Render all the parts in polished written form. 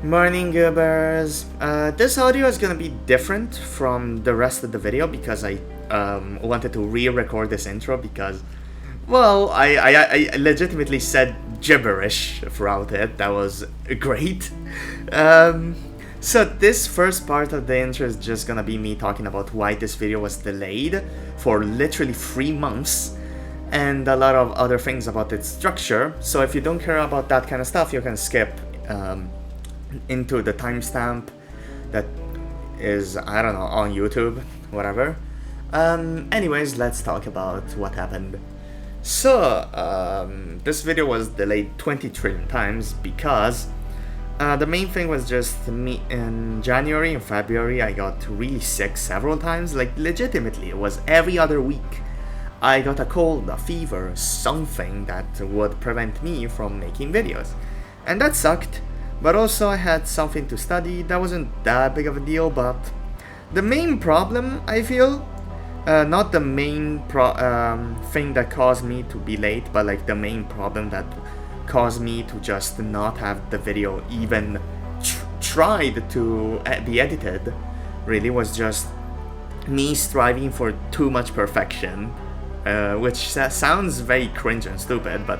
Morning, goobers. This audio is gonna be different from the rest of the video because I wanted to re-record this intro because, well, I legitimately said gibberish throughout it. That was great. So this first part of the intro is just gonna be me talking about why this video was delayed for literally 3 months and a lot of other things about its structure. So if you don't care about that kind of stuff, you can skip into the timestamp that is, I don't know, on YouTube, whatever. Anyways, let's talk about what happened. So, this video was delayed 20 trillion times because the main thing was just me. In January and February, I got really sick several times, like legitimately, it was every other week. I got a cold, a fever, something that would prevent me from making videos. And that sucked. But also I had something to study. That wasn't that big of a deal, but the main problem, I feel, not the main thing that caused me to be late, but like the main problem that caused me to just not have the video even tried to be edited, really was just me striving for too much perfection, which sounds very cringe and stupid, but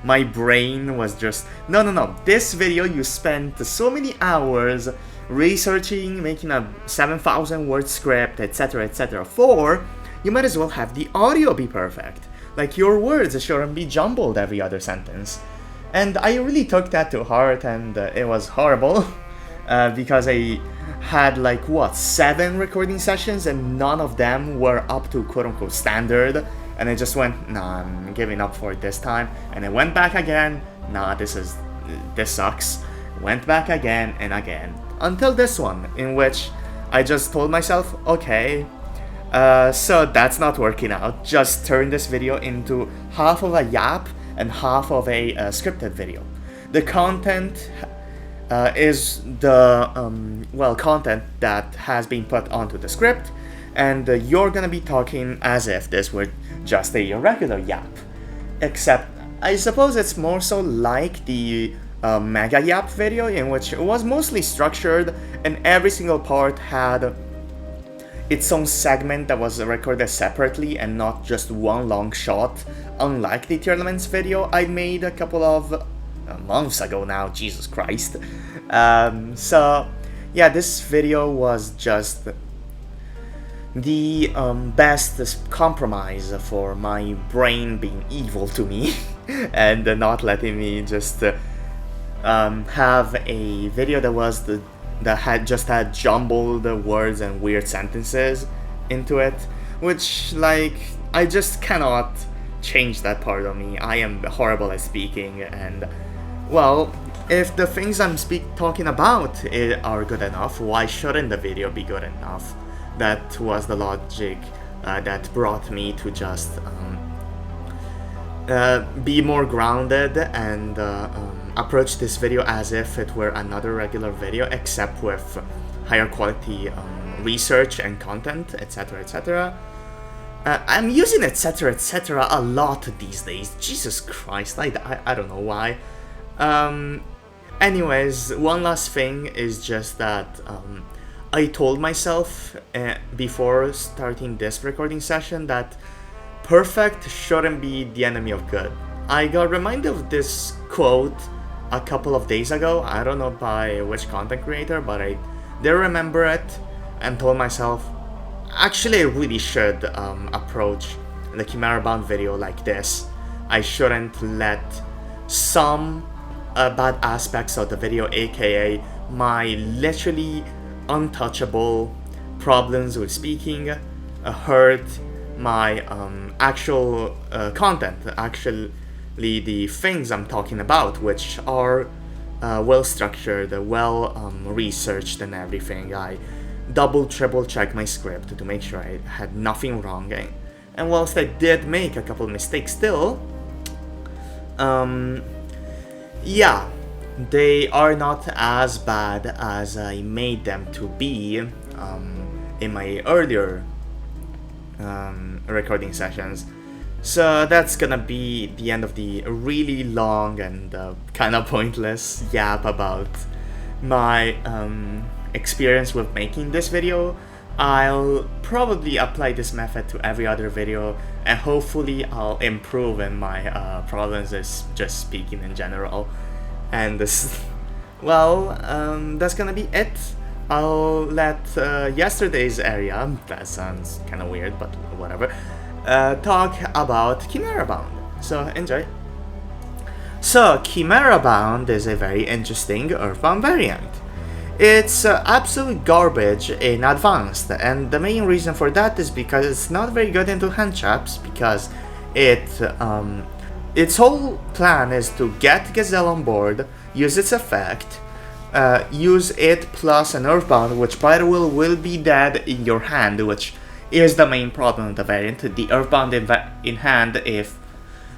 my brain was just, no, this video you spent so many hours researching, making a 7,000 word script, etc, for, you might as well have the audio be perfect. Like, your words shouldn't be jumbled every other sentence. And I really took that to heart, and it was horrible, because I had like, 7 recording sessions, and none of them were up to quote-unquote standard. And I just went, nah, I'm giving up for it this time. And I went back again, nah, this sucks. Went back again and again. Until this one, in which I just told myself, okay, so that's not working out. Just turn this video into half of a yap and half of a scripted video. The content is the, content that has been put onto the script. And you're gonna be talking as if this were just a regular yap. Except, I suppose it's more so like the mega yap video, in which it was mostly structured and every single part had its own segment that was recorded separately and not just one long shot, unlike the Tier Elements video I made a couple of months ago now, Jesus Christ. So, yeah, this video was just the best compromise for my brain being evil to me and not letting me just have a video that had jumbled words and weird sentences into it, which, like, I just cannot change that part of me. I am horrible at speaking, and well, if the things I'm talking about are good enough, why shouldn't the video be good enough? That was the logic that brought me to just be more grounded and approach this video as if it were another regular video, except with higher quality research and content, etc. I'm using etc a lot these days. Jesus Christ, I don't know why. Anyways, one last thing is just that I told myself before starting this recording session that perfect shouldn't be the enemy of good. I got reminded of this quote a couple of days ago. I don't know by which content creator, but I did remember it and told myself, actually I really should approach the Chimerabound video like this. I shouldn't let some bad aspects of the video, aka my literally untouchable problems with speaking, hurt my actual content, actually the things I'm talking about, which are well structured, well researched and everything. I triple checked my script to make sure I had nothing wrong, and whilst I did make a couple mistakes still, yeah, they are not as bad as I made them to be in my earlier recording sessions. So that's gonna be the end of the really long and kind of pointless yap about my experience with making this video, I'll probably apply this method to every other video, and hopefully I'll improve in my problems as just speaking in general. And this, well, that's gonna be it. I'll let yesterday's Eria, that sounds kind of weird, but whatever, talk about Chimerabound. So enjoy. So Chimerabound is a very interesting Earthbound variant. It's absolute garbage in advanced, and the main reason for that is because it's not very good into hand traps, because its whole plan is to get Gazelle on board, use its effect, use it plus an Earthbound, which by the way will be dead in your hand, which is the main problem of the variant. The Earthbound in hand, if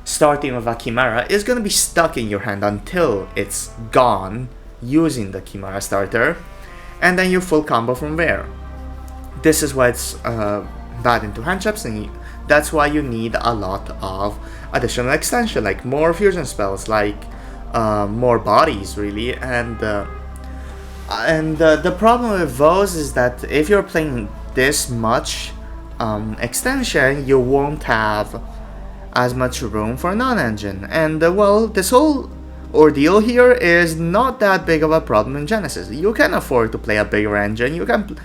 starting with a Chimera, is gonna be stuck in your hand until it's gone using the Chimera starter, and then you full combo from there. This is why it's bad into hand traps, and that's why you need a lot of additional extension, like more fusion spells, like more bodies really, and the problem with those is that if you're playing this much extension, you won't have as much room for non-engine, and well, this whole ordeal here is not that big of a problem in Genesys. You can afford to play a bigger engine, you can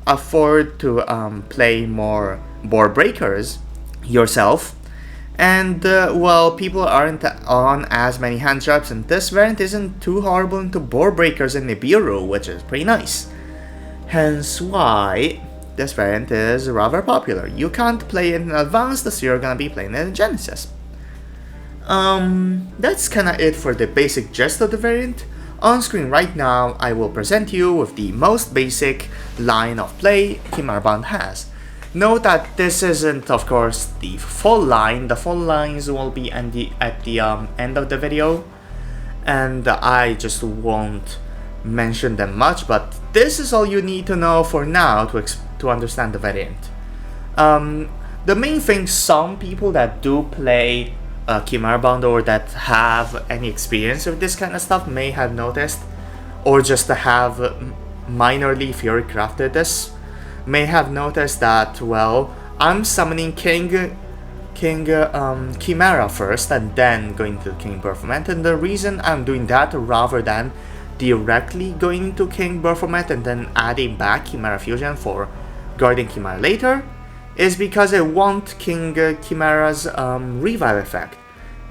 afford to play more board breakers yourself, and well, people aren't on as many hand traps, and this variant isn't too horrible into board breakers in Nibiru, which is pretty nice. Hence why this variant is rather popular. You can't play it in advanced, so you're gonna be playing it in Genesys. That's kinda it for the basic gist of the variant. On screen right now, I will present you with the most basic line of play Chimerabound has. Note that this isn't, of course, the full line. The full lines will be at the end of the video, and I just won't mention them much, but this is all you need to know for now to understand the variant. The main thing some people that do play Chimerabound or that have any experience with this kind of stuff may have noticed, or just have minorly theory crafted this, may have noticed that, well, I'm summoning King Chimera first and then going to King Baphomet, and the reason I'm doing that rather than directly going to King Baphomet and then adding back Chimera Fusion for Guardian Chimera later is because I want King Chimera's revive effect.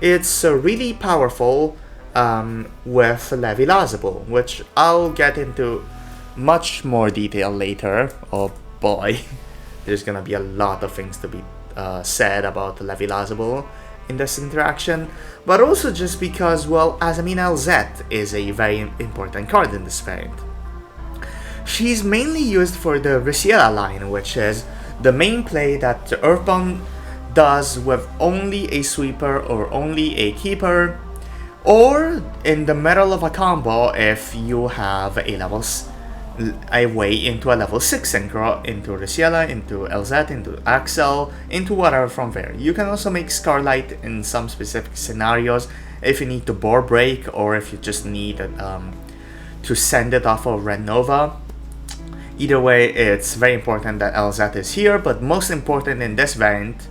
It's really powerful with Levelizable, which I'll get into much more detail later. Oh boy, there's gonna be a lot of things to be said about Levelizable in this interaction, but also just because, well, Azamina LZ is a very important card in this variant. She's mainly used for the Risiela line, which is the main play that Earthbound does with only a sweeper or only a keeper, or in the middle of a combo if you have a way into a level 6 synchro, into Risiela, into LZ, into Axel, into whatever from there. You can also make Scarlight in some specific scenarios if you need to board break, or if you just need to send it off of Renova. Either way, it's very important that LZ is here, but most important in this variant,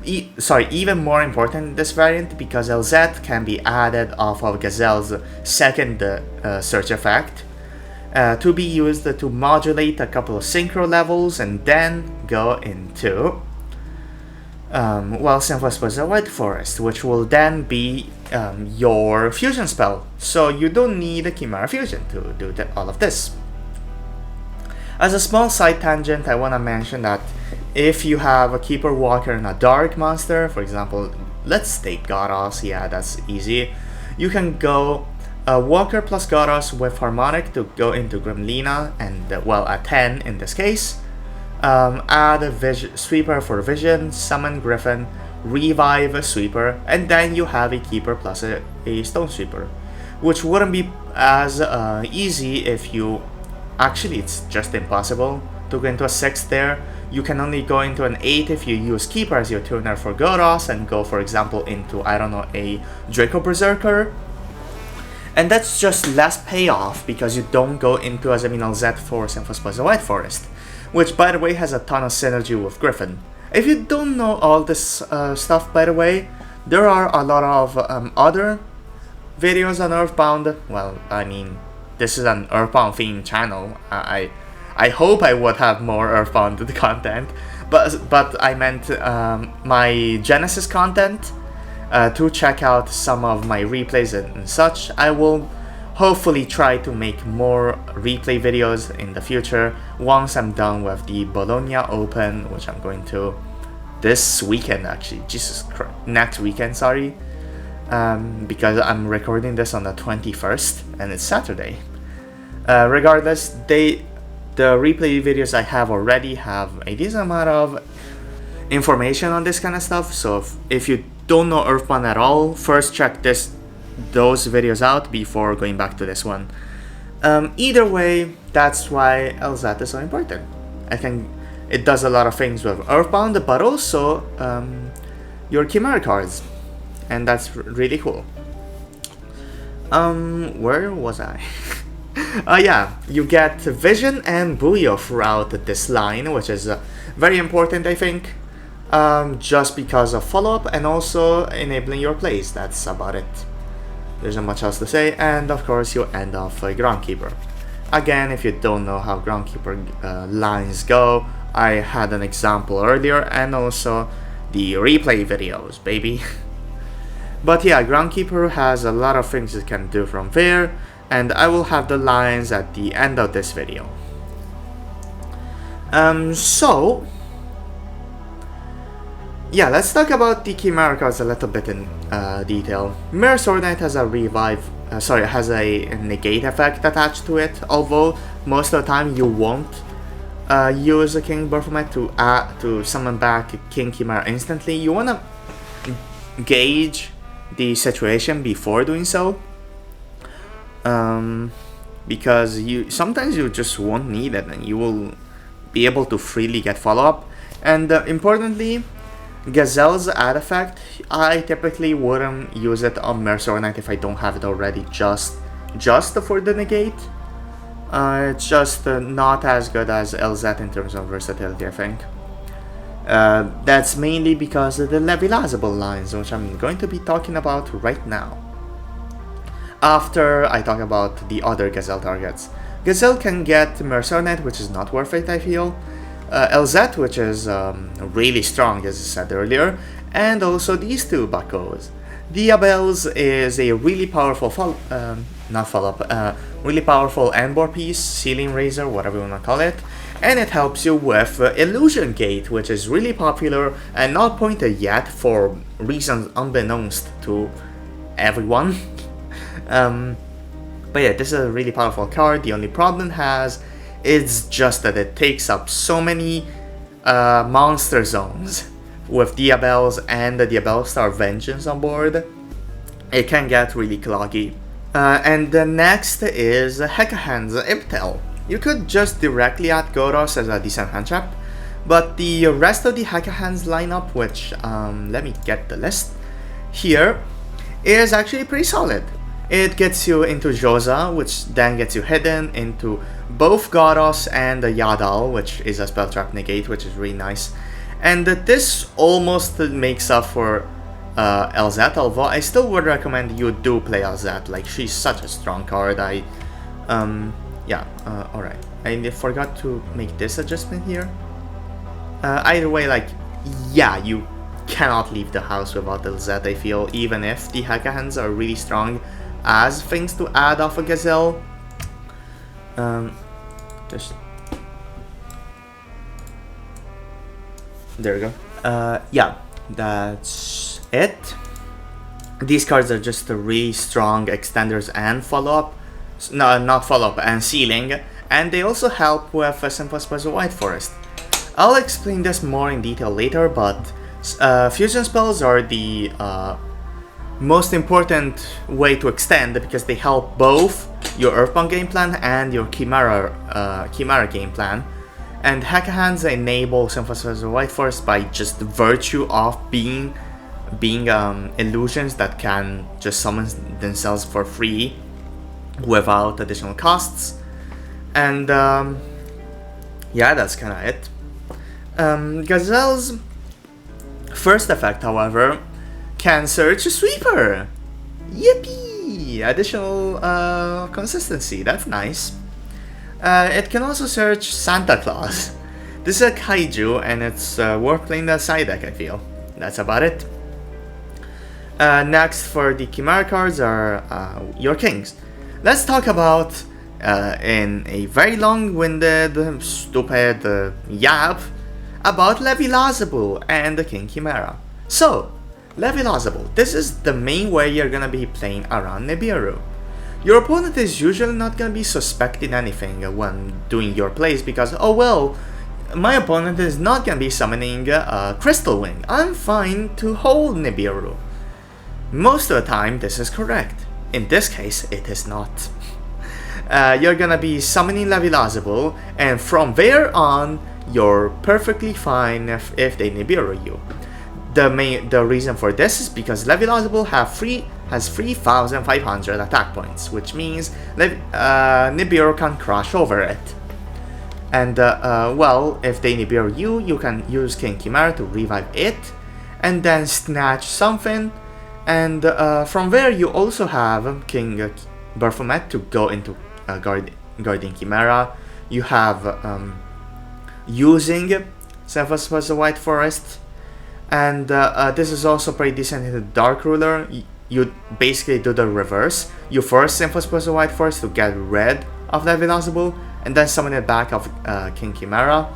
even more important in this variant, because LZ can be added off of Gazelle's second search effect, to be used to modulate a couple of synchro levels and then go into well, Synthos was a White Forest, which will then be your fusion spell, so you don't need a Chimera Fusion to do all of this. As a small side tangent, I want to mention that if you have a Keeper Walker and a Dark monster, for example, let's take Godos, yeah, that's easy. You can go Walker plus Godos with Harmonic to go into Grimlina, and well, a 10 in this case. Add a Sweeper for Vision, summon Griffin, revive a Sweeper, and then you have a Keeper plus a Stone Sweeper, which wouldn't be as easy if you... Actually, it's just impossible to go into a 6 there. You can only go into an 8 if you use Keeper as your tuner for Godos and go, for example, into, I don't know, a Draco Berserker. And that's just less payoff because you don't go into azamina Z for Symphos White Forest, which by the way has a ton of synergy with Griffin. If you don't know all this stuff, by the way, there are a lot of other videos on Earthbound. Well, I mean, this is an Earthbound themed channel. I hope I would have more Earthbound content, but I meant my Genesys content. To check out some of my replays and such. I will hopefully try to make more replay videos in the future once I'm done with the Bologna Open, which I'm going to this weekend actually. Jesus Christ, next weekend, sorry. Because I'm recording this on the 21st and it's Saturday. Regardless, the replay videos I have already have a decent amount of information on this kind of stuff, so if you don't know Earthbound at all, first check those videos out before going back to this one. Either way, that's why LZ is so important. I think it does a lot of things with Earthbound, but also your Chimera cards, and that's really cool. Where was I? Yeah, you get Vision and Yugioh throughout this line, which is very important, I think. Just because of follow-up and also enabling your plays. That's about it. There's not much else to say, and of course you end off Groundkeeper. Again, if you don't know how Groundkeeper lines go, I had an example earlier, and also the replay videos, baby. But yeah, Groundkeeper has a lot of things you can do from there, and I will have the lines at the end of this video. Yeah, let's talk about the Chimera cards a little bit in detail. Mirror Sword Knight has a has a negate effect attached to it, although most of the time you won't use a King Baphomet to summon back King Chimera instantly. You wanna gauge the situation before doing so, because sometimes you just won't need it and you will be able to freely get follow-up. And importantly, Gazelle's add effect, I typically wouldn't use it on Mirror Sword Knight if I don't have it already just for the negate. It's just not as good as LZ in terms of versatility, I think. That's mainly because of the levelizable lines, which I'm going to be talking about right now. After I talk about the other Gazelle targets. Gazelle can get Mirror Sword Knight, which is not worth it, I feel. LZ, which is really strong, as I said earlier, and also these two buckos. Diabells is a really powerful really powerful Endboard piece, Ceiling Razor, whatever you want to call it, and it helps you with Illusion Gate, which is really popular and not pointed yet for reasons unbeknownst to everyone. But yeah, this is a really powerful card. The only problem it has is just that it takes up so many monster zones with Diabells and the Diabellstar Vengeance on board. It can get really cloggy. And the next is Hecahands Ibtel. You could just directly add Goros as a decent hand trap, but the rest of the Hecahands lineup, which, let me get the list here, is actually pretty solid. It gets you into Joza, which then gets you hidden into both Goros and Yadal, which is a spell trap negate, which is really nice. And this almost makes up for LZ, although I still would recommend you do play LZ. Like, she's such a strong card. Alright. I forgot to make this adjustment here. Either way, like, yeah, you cannot leave the house without LZ, I feel, even if the Hecahands are really strong as things to add off a Gazelle. There we go. Yeah, that's it. These cards are just really strong extenders and follow-up. No, not follow-up, and sealing. And they also help with Symphos White Forest. I'll explain this more in detail later, but fusion spells are the most important way to extend because they help both your Earthbound game plan and your Chimera game plan. And Hecahands enable Symphos White Forest by just virtue of being illusions that can just summon themselves for free without additional costs. And yeah, that's kind of it. Gazelle's first effect, however, can search a sweeper. Yippee! Additional consistency, that's nice. It can also search Santa Claus. This is a kaiju and it's worth playing the side deck, I feel. That's about it. Next for the Chimera cards are your kings. Let's talk about, in a very long-winded, stupid yap, about Levilazabu and the King Chimera. So, Levilazabu, this is the main way you're gonna be playing around Nibiru. Your opponent is usually not gonna be suspecting anything when doing your plays because, oh well, my opponent is not gonna be summoning Crystal Wing. I'm fine to hold Nibiru. Most of the time, this is correct. In this case, it is not. You're gonna be summoning Levilazabu, and from there on, you're perfectly fine if they Nibiru you. The reason for this is because Levilazabu has 3,500 attack points, which means Nibiru can crash over it. And well, if they Nibiru you, you can use King Chimera to revive it, and then snatch something. And from there, you also have King Baphomet to go into Guardian Chimera. You have using Cephalus was the White Forest, and this is also pretty decent in the Dark Ruler. You basically do the reverse. You first Cephalus was the White Forest to get rid of Levilazabu, and then summon it back of King Chimera.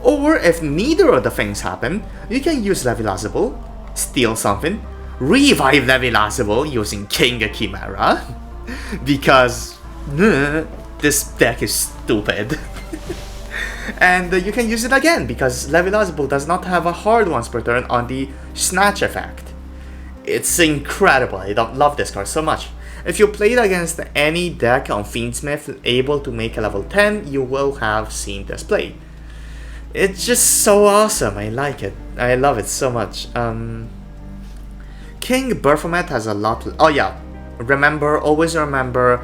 Or if neither of the things happen, you can use Levilazabu, steal something, revive Levilazabu using King Chimera, because this deck is stupid. And you can use it again, because Levilazabu does not have a hard once per turn on the Snatch effect. It's incredible, I love this card so much. If you played against any deck on Fiendsmith able to make a level 10, you will have seen this play. It's just so awesome, I like it. I love it so much. King Baphomet has a lot. Oh yeah, always remember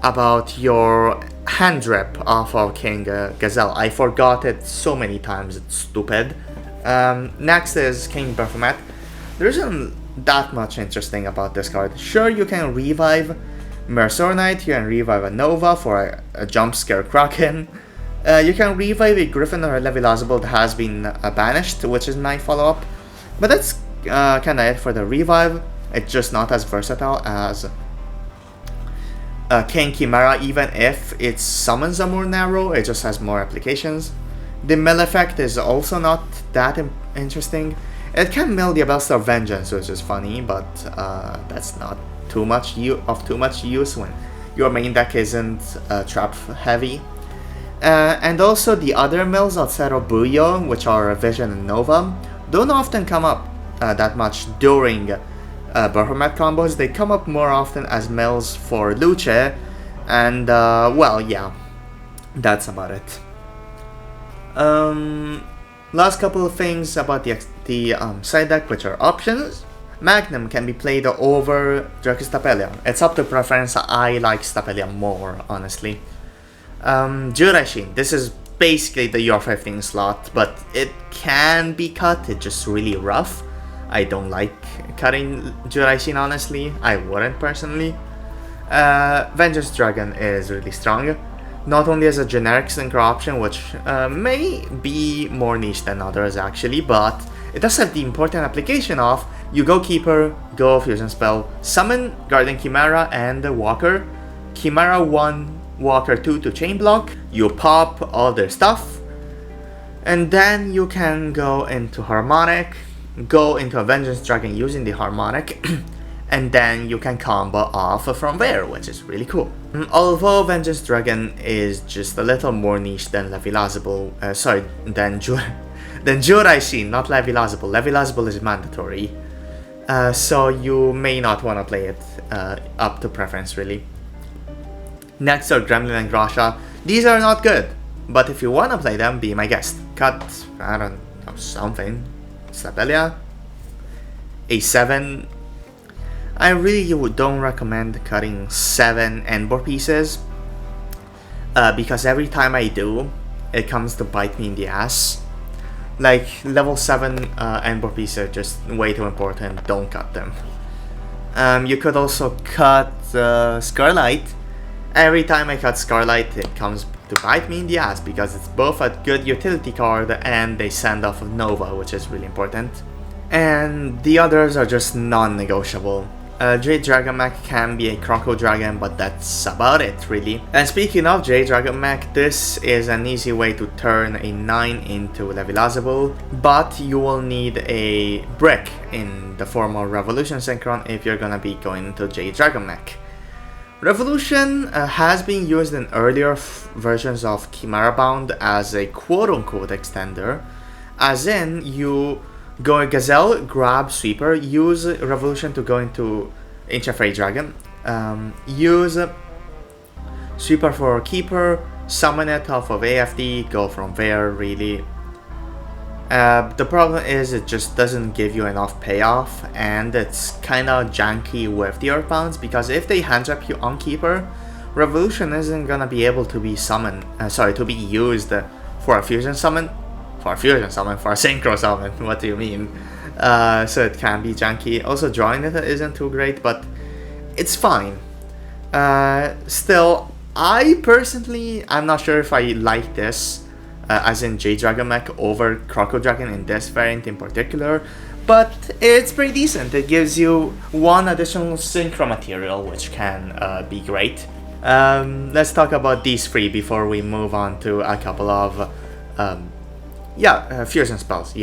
about your hand drip off of King Gazelle. I forgot it so many times, it's stupid. Next is King Baphomet. There isn't that much interesting about this card. Sure, you can revive Mercer Knight, you can revive a Nova for a jump scare Kraken. You can revive a Griffin or a Levilazabu that has been banished, which is my follow-up. But that's kinda it for the revive. It's just not as versatile as King Chimera, even if it summons a more narrow, it just has more applications. The mill effect is also not that interesting. It can mill the Abelstar Vengeance, which is funny, but that's not too much use when your main deck isn't trap heavy. And also the other mills outside of Yugioh, which are Vision and Nova, don't often come up that much during Baphomet combos. They come up more often as mills for Luce, and well, yeah, that's about it. Last couple of things about the side deck, which are options. Magnum can be played over Drakus Stapelia. It's up to preference. I like Stapelia more, honestly. Juraishin, this is basically the UR15 slot, but it can be cut. It's just really rough. I don't like cutting Juraishin, honestly. I wouldn't personally. Vengeance Dragon is really strong. Not only as a generic synchro option, which may be more niche than others actually, but it does have the important application of you go Keeper, go Fusion Spell, summon Guardian Chimera and Walker, Chimera 1, Walker 2 to chain block, you pop all their stuff, and then you can go into Harmonic, go into a Vengeance Dragon using the Harmonic, and then you can combo off from there, which is really cool. Although Vengeance Dragon is just a little more niche than Levilazabu, than Juraishin, not Levilazabu. Levilazabu is mandatory, so you may not want to play it up to preference, really. Next are Gremlin and Grasha. These are not good, but if you want to play them, be my guest. Cut, I don't know, something. Stapelia, A7. I really don't recommend cutting 7 endboard pieces, because every time I do, it comes to bite me in the ass. Like, level 7 endboard pieces are just way too important, don't cut them. You could also cut Scarlight. Every time I cut Scarlight, it comes to bite me in the ass because it's both a good utility card and they send off Nova, which is really important. And the others are just non-negotiable. Jade Dragon Mech can be a Croco Dragon, but that's about it, really. And speaking of Jade Dragon Mech, this is an easy way to turn a 9 into levelizable, but you will need a brick in the form of Revolution Synchron if you're gonna be going into Jade Dragon Mech. Revolution has been used in earlier versions of Chimerabound as a quote-unquote extender, as in you go Gazelle, grab Sweeper, use Revolution to go into Ancient Freight Dragon, use Sweeper for Keeper, summon it off of AFD, go from there, really. The problem is it just doesn't give you enough payoff, and it's kinda janky with the Earthbounds, because if they hand trap you on Keeper, Revolution isn't gonna be able to be summoned, to be used for a fusion summon. For a synchro summon, what do you mean? So it can be janky. Also, drawing it isn't too great, but it's fine. Still, I personally, I'm not sure if I like this, as in Jade Dragon Mech over Croco Dragon in this variant in particular, but it's pretty decent. It gives you one additional synchro material, which can be great. Let's talk about these three before we move on to a couple of fusion spells.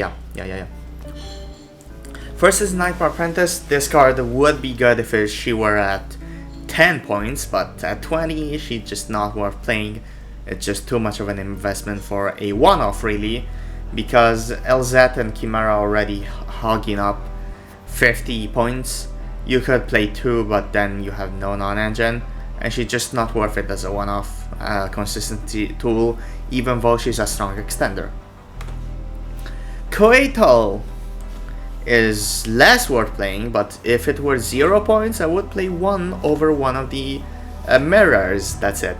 First is Nightmare Apprentice. This card would be good if she were at 10 points, but at 20, she's just not worth playing. It's just too much of an investment for a one-off, really, because LZ and Chimera are already hogging up 50 points. You could play 2, but then you have no non-engine, and she's just not worth it as a one-off consistency tool, even though she's a strong extender. Koeital is less worth playing, but if it were 0 points, I would play 1 over one of the mirrors. That's it.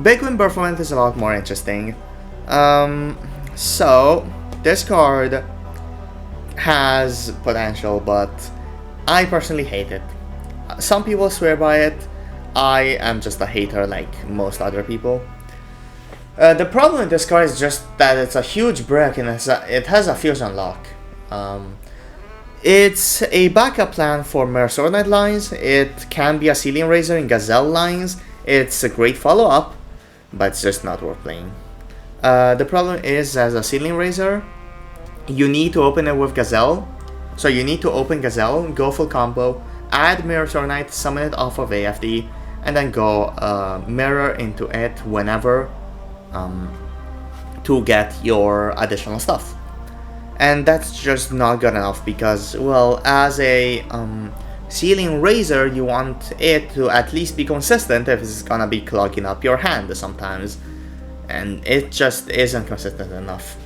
Big Win Performance is a lot more interesting. So this card has potential, but I personally hate it. Some people swear by it. I am just a hater like most other people. The problem with this card is just that it's a huge brick and it has a fusion lock. It's a backup plan for Mirror Sword Knight lines. It can be a Ceiling Raiser in Gazelle lines. It's a great follow-up, but it's just not worth playing. The problem is, as a Ceiling Raiser, you need to open it with Gazelle. So you need to open Gazelle, go full combo, add Mirror Sword Knight, summon it off of AFD, and then go Mirror into it whenever to get your additional stuff. And that's just not good enough because, well, as a Ceiling Raiser, you want it to at least be consistent if it's gonna be clogging up your hand sometimes. And it just isn't consistent enough.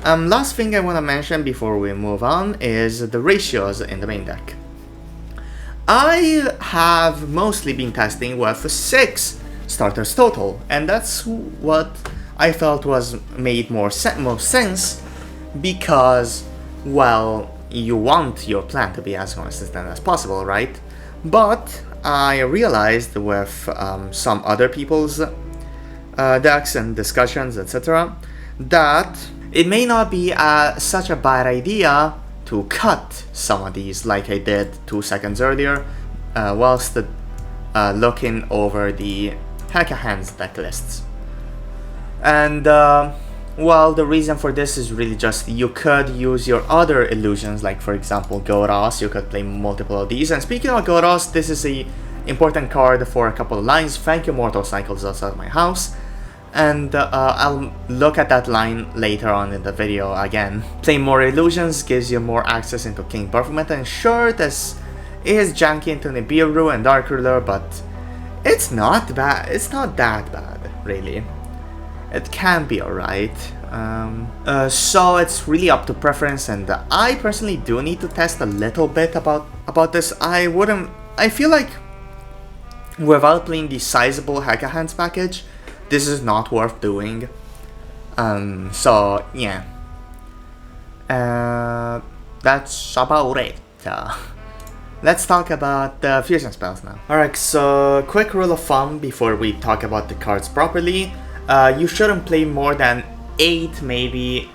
Last thing I want to mention before we move on is the ratios in the main deck. I have mostly been testing with 6 starters total, and that's what I felt was made most sense because, well, you want your plan to be as consistent as possible, right? But I realized with some other people's decks and discussions, etc., that it may not be such a bad idea to cut some of these like I did 2 seconds earlier whilst looking over the Hecahands deck lists. And well, the reason for this is really just you could use your other illusions, like for example Goros. You could play multiple of these. And speaking of Goros, this is a important card for a couple of lines. Thank you, Mortal Cycles outside my house. And I'll look at that line later on in the video again. Playing more illusions gives you more access into King Performance, and sure, this is janky into Nibiru and Dark Ruler, but it's not bad. It's not that bad, really. It can be alright. So it's really up to preference, and I personally do need to test a little bit about this. I feel like without playing the sizable Hecahands package, this is not worth doing. So yeah. That's about it. Let's talk about the fusion spells now. Alright, so quick rule of thumb before we talk about the cards properly. You shouldn't play more than 8, maybe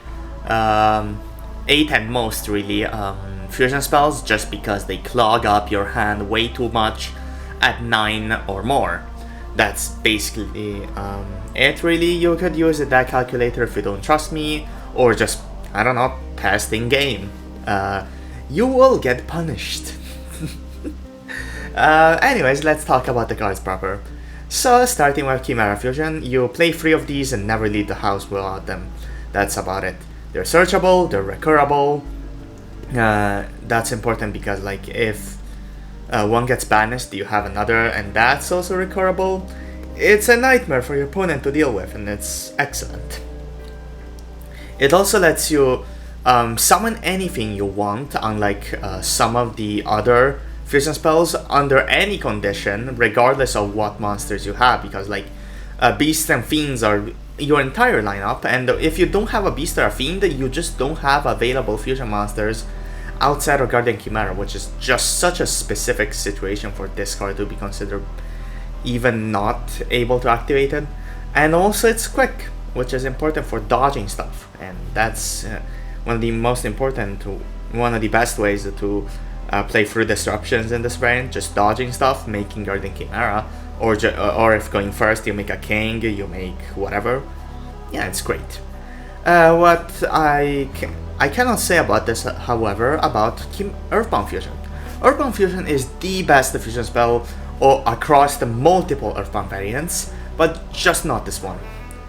8 at most really, fusion spells, just because they clog up your hand way too much at 9 or more. That's basically it really. You could use a deck calculator if you don't trust me, or just, I don't know, test in game. You will get punished. Anyways, let's talk about the cards proper. So, starting with Chimera Fusion, you play 3 of these and never leave the house without them. That's about it. They're searchable, they're recurable. That's important because, like, if one gets banished, you have another, and that's also recurable. It's a nightmare for your opponent to deal with, and it's excellent. It also lets you summon anything you want, unlike some of the other fusion spells, under any condition, regardless of what monsters you have, because like beasts and fiends are your entire lineup, and if you don't have a beast or a fiend, you just don't have available fusion monsters outside of Guardian Chimera, which is just such a specific situation for this card to be considered even not able to activate it. And also it's quick, which is important for dodging stuff, and that's one of the most important, one of the best ways to play through disruptions in this variant, just dodging stuff, making Guardian Chimera, or if going first you make a king, you make whatever. Yeah, it's great. What I cannot say about this, however, about Earthbound Fusion. Earthbound Fusion is the best fusion spell across the multiple Earthbound variants, but just not this one.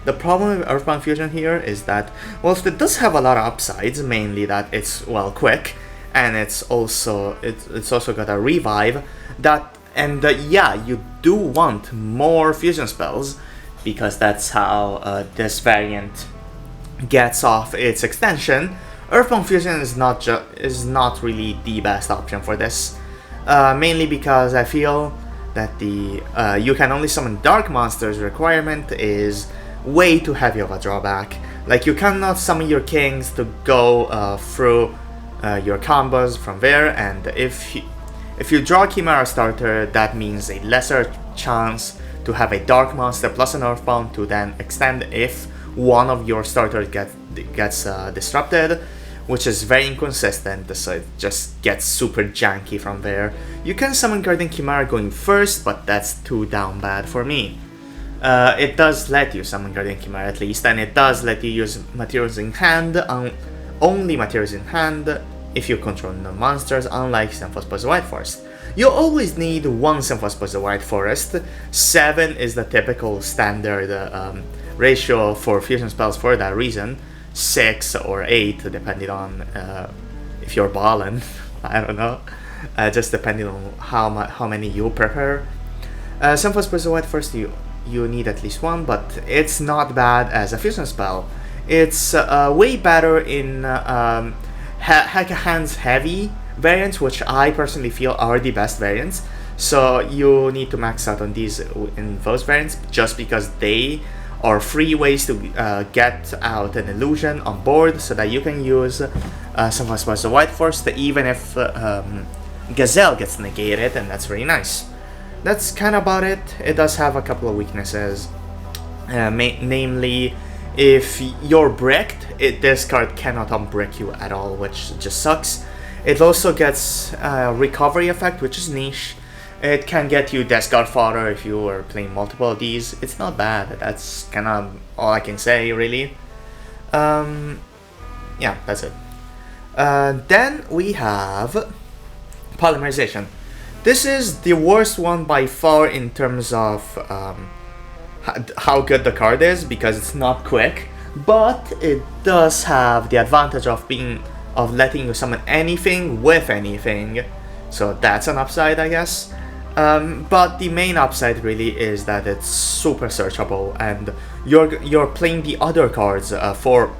The problem with Earthbound Fusion here is that, well, it does have a lot of upsides, mainly that it's, well, quick, and it's also got a revive, yeah, you do want more fusion spells, because that's how this variant gets off its extension. Earthbound Fusion is not really the best option for this, mainly because I feel that the you can only summon dark monsters requirement is way too heavy of a drawback. Like, you cannot summon your kings to go through your combos from there, and if you draw a Chimera starter, that means a lesser chance to have a dark monster plus an Earthbound to then extend if one of your starters gets disrupted, which is very inconsistent, so it just gets super janky from there. You can summon Guardian Chimera going first, but that's too down bad for me. It does let you summon Guardian Chimera at least, and it does let you use materials in hand, only materials in hand, if you control no monsters, unlike Symphos White Forest. You always need one Symphos White Forest. 7 is the typical standard ratio for fusion spells for that reason. 6 or 8, depending on if you're ballin', I don't know, just depending on how many you prepare. Symphos White Forest, you need at least one, but it's not bad as a fusion spell. It's way better in Hecahands heavy variants, which I personally feel are the best variants. So you need to max out on these in those variants, just because they are free ways to get out an illusion on board, so that you can use Symphos White Force even if Gazelle gets negated, and that's really nice. That's kind of about it. It does have a couple of weaknesses, namely, if you're bricked, this card cannot unbrick you at all, which just sucks. It also gets a recovery effect, which is niche. It can get you Desk fodder if you are playing multiple of these. It's not bad. That's kind of all I can say, really. Yeah, that's it. Then we have Polymerization. This is the worst one by far in terms of how good the card is, because it's not quick, but it does have the advantage of letting you summon anything with anything, so that's an upside, I guess. But the main upside really is that it's super searchable, and you're playing the other cards for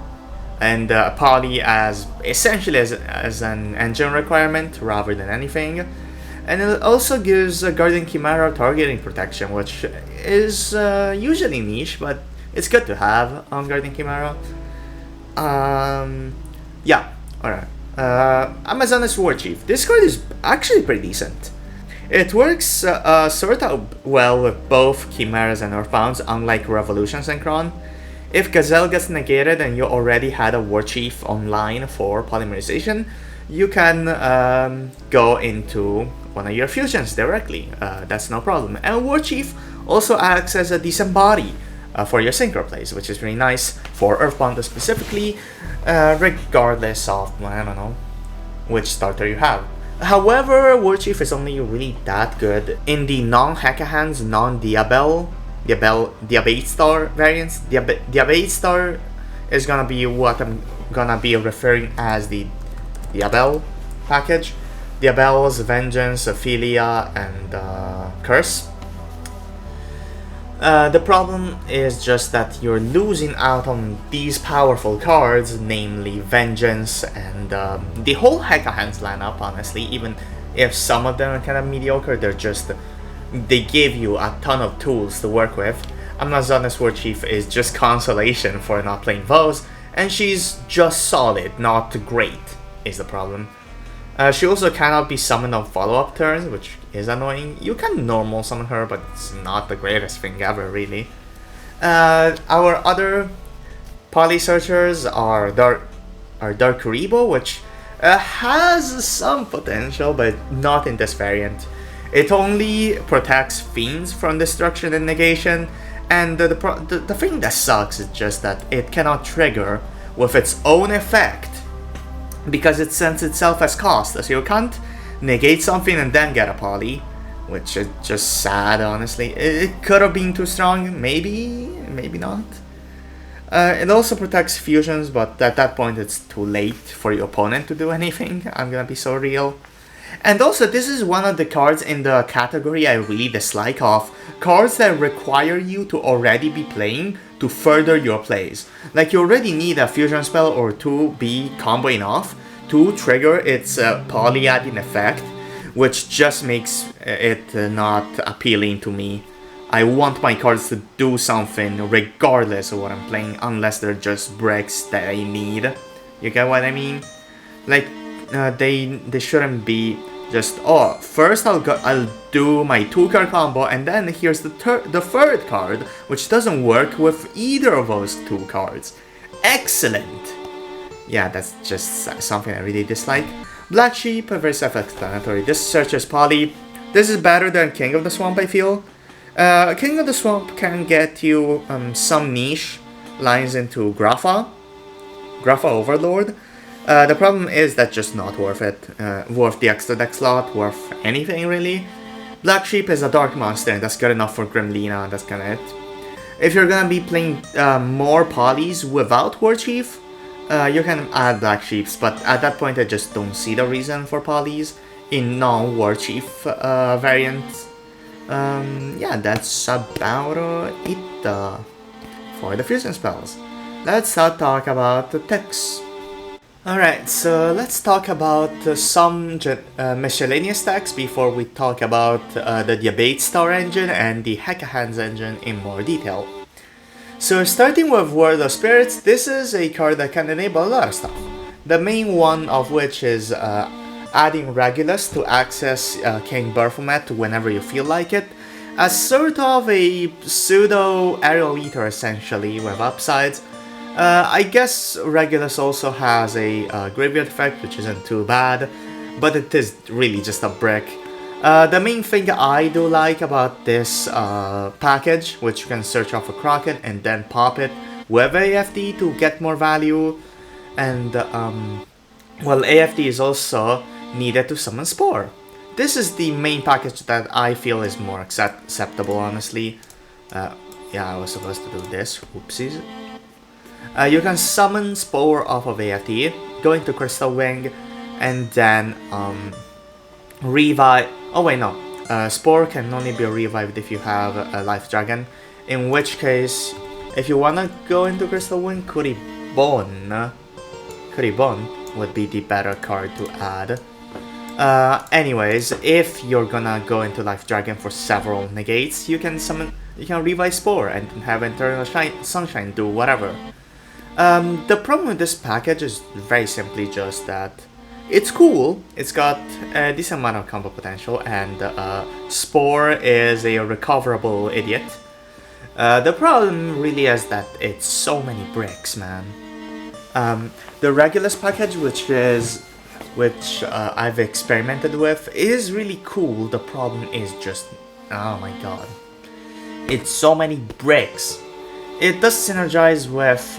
and poly as essentially as an engine requirement rather than anything. And it also gives Guardian Chimera targeting protection, which is usually niche, but it's good to have on Guardian Chimera. Yeah, alright. Amazoness War Chief. This card is actually pretty decent. It works sort of well with both Chimeras and Earthbounds, unlike Revolution Synchron. If Gazelle gets negated and you already had a War Chief online for polymerization, you can go into one of your fusions directly. That's no problem. And War Chief also acts as a decent body for your synchro plays, which is really nice for Earthbound specifically, regardless of, I don't know, which starter you have. However, War Chief is only really that good in the non-Hecahands, Diabate Star variants. Diabate Star is gonna be what I'm gonna be referring as the Diabel package. Diabel's Vengeance, Ophelia, and Curse. The problem is just that you're losing out on these powerful cards, namely Vengeance and the whole Hecahands lineup, honestly. Even if some of them are kind of mediocre, they give you a ton of tools to work with. Amazoness War Chief is just consolation for not playing those, and she's just solid, not great, is the problem. She also cannot be summoned on follow-up turns, which is annoying. You can normal summon her, but it's not the greatest thing ever, really. Our other poly searchers are Dark Kuribo, which has some potential, but not in this variant. It only protects fiends from destruction and negation, and the thing that sucks is just that it cannot trigger with its own effect, because it sends itself as cost, so you can't negate something and then get a poly, which is just sad, honestly. It could have been too strong, maybe not. It also protects fusions, but at that point it's too late for your opponent to do anything. I'm gonna be so real. And also, this is one of the cards in the category I really dislike of cards that require you to already be playing to further your plays. Like, you already need a fusion spell or two be comboing off to trigger its poly-adding effect, which just makes it not appealing to me. I want my cards to do something regardless of what I'm playing, unless they're just bricks that I need. You get what I mean? Like, they shouldn't be just, oh, first I'll do my 2-card combo, and then here's the third card, which doesn't work with either of those 2 cards. Excellent! Yeah, that's just something I really dislike. Black Sheep, very self-explanatory. This searches poly. This is better than King of the Swamp, I feel. King of the Swamp can get you some niche lines into Grapha Overlord. The problem is that's just not worth it. Worth the extra deck slot, worth anything really. Black Sheep is a dark monster, and that's good enough for Gremlina, and that's kinda it. If you're gonna be playing more polys without War Chief, you can add Black Sheeps, but at that point I just don't see the reason for polys in non-War Chief variants. Yeah, that's about it for the fusion spells. Let's talk about the techs. Alright, so let's talk about some miscellaneous decks before we talk about the Diabate Star engine and the Hecahands engine in more detail. So starting with World of Spirits, this is a card that can enable a lot of stuff. The main one of which is adding Regulus to access King Baphomet whenever you feel like it, as sort of a pseudo Aerial Eater essentially with upsides. I guess Regulus also has a graveyard effect, which isn't too bad, but it is really just a brick. The main thing I do like about this package, which you can search off a Kraken and then pop it with AFD to get more value, and well, AFD is also needed to summon Spore. This is the main package that I feel is more acceptable, honestly. Yeah, I was supposed to do this, oopsies. You can summon Spore off of AFT, go into Crystal Wing, and then revive. Oh wait, no. Spore can only be revived if you have a Life Dragon, in which case, if you wanna go into Crystal Wind, Kuribon would be the better card to add. Anyways, if you're gonna go into Life Dragon for several negates, you can revive Spore and have Eternal Sunshine do whatever. The problem with this package is very simply just that it's cool, it's got a decent amount of combo potential, and Spore is a recoverable idiot. The problem really is that it's so many bricks, man. The Regulus package, which I've experimented with, is really cool. The problem is just, oh my god, it's so many bricks. It does synergize with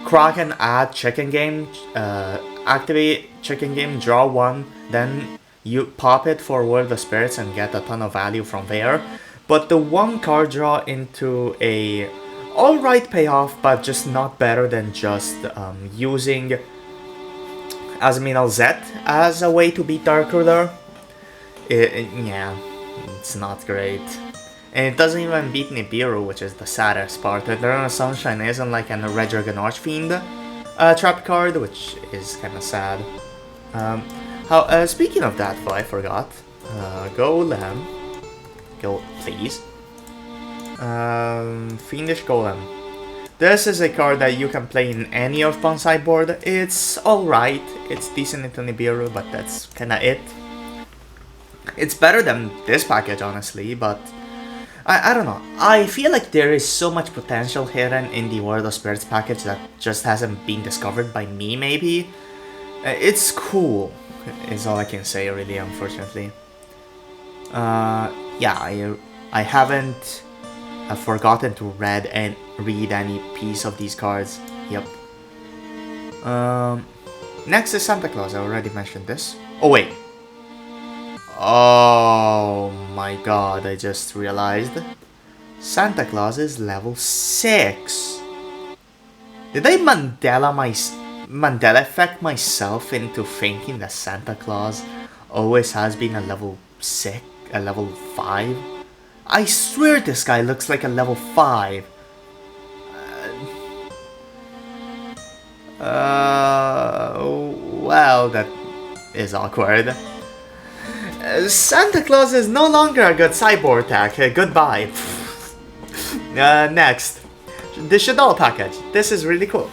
Kraken add chicken game, activate chicken game, draw one, then you pop it for World of Spirits and get a ton of value from there. But the one card draw into a alright payoff, but just not better than just using Azamina Z as a way to beat Dark Ruler. Yeah, it's not great. And it doesn't even beat Nibiru, which is the saddest part. Eternal Sunshine isn't like an Red Dragon Archfiend trap card, which is kinda sad. Speaking of that, I forgot. Golem. Go, please. Fiendish Golem. This is a card that you can play in any Earthbound sideboard. It's alright, it's decent into Nibiru, but that's kinda it. It's better than this package, honestly, but I don't know. I feel like there is so much potential hidden in the World of Spirits package that just hasn't been discovered by me, maybe. It's cool, is all I can say, really, unfortunately. Yeah, I haven't forgotten to read any piece of these cards. Yep. Next is Santa Claus. I already mentioned this. Oh wait. Oh my god, I just realized. Santa Claus is level 6. Did I Mandela effect myself into thinking that Santa Claus always has been a level 6, a level 5? I swear this guy looks like a level 5. Well, that is awkward. Santa Claus is no longer a good sideboard tag. Goodbye. Next, the Shadow package. This is really cool.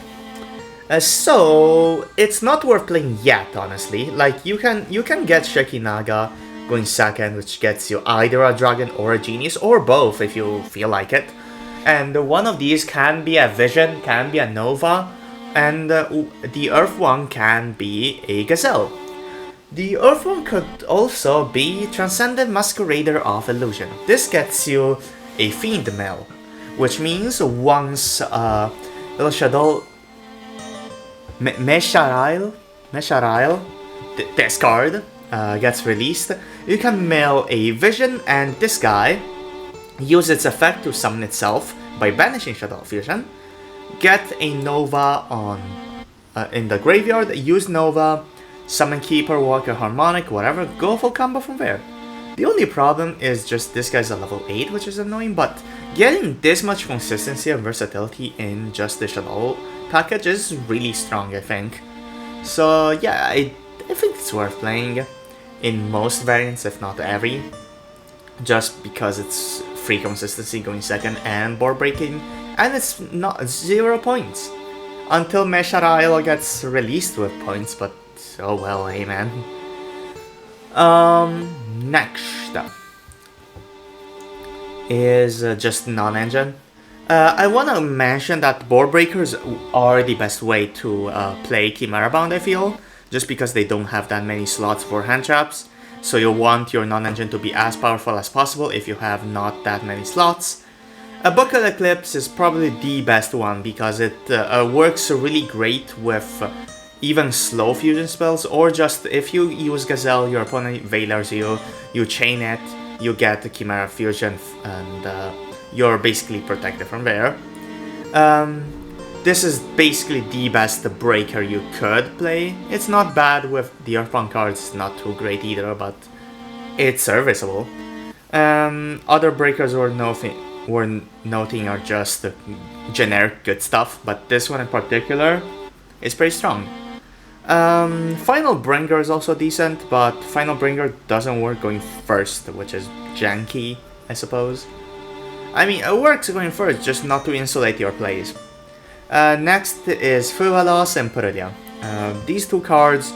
So it's not worth playing yet, honestly. Like you can get Shekinaga going second, which gets you either a dragon or a genius, or both if you feel like it. And one of these can be a vision, can be a nova, and the Earth one can be a gazelle. The Earth one could also be Transcendent Masquerader of Illusion. This gets you a Fiend Mill, which means once El Shadow Mesharal, this card gets released, you can mill a vision, and this guy use its effect to summon itself by banishing Shadow Fusion. Get a Nova on in the graveyard, use Nova, summon Keeper, Walker, Harmonic, whatever, go full combo from there. The only problem is just this guy's a level 8, which is annoying, but getting this much consistency and versatility in just the Shadow package is really strong, I think. So yeah, I think it's worth playing in most variants, if not every, just because it's free consistency going second and board breaking, and it's not 0 points until Mesharal gets released with points, but oh well, amen. Next is just non-engine. I want to mention that board breakers are the best way to play Chimerabound, I feel, just because they don't have that many slots for hand traps. So you want your non-engine to be as powerful as possible if you have not that many slots. A Bucket Eclipse is probably the best one because it works really great with even slow fusion spells, or just if you use Gazelle, your opponent Veilers you chain it, you get the Chimera Fusion, and you're basically protected from there. This is basically the best breaker you could play. It's not bad with the Earthbound cards, it's not too great either, but it's serviceable. Other breakers we're noting are just generic good stuff, but this one in particular is pretty strong. Final Bringer is also decent, but Final Bringer doesn't work going first, which is janky, I suppose. I mean, it works going first, just not to insulate your plays. Next is Fuvalos and Purulia. These two cards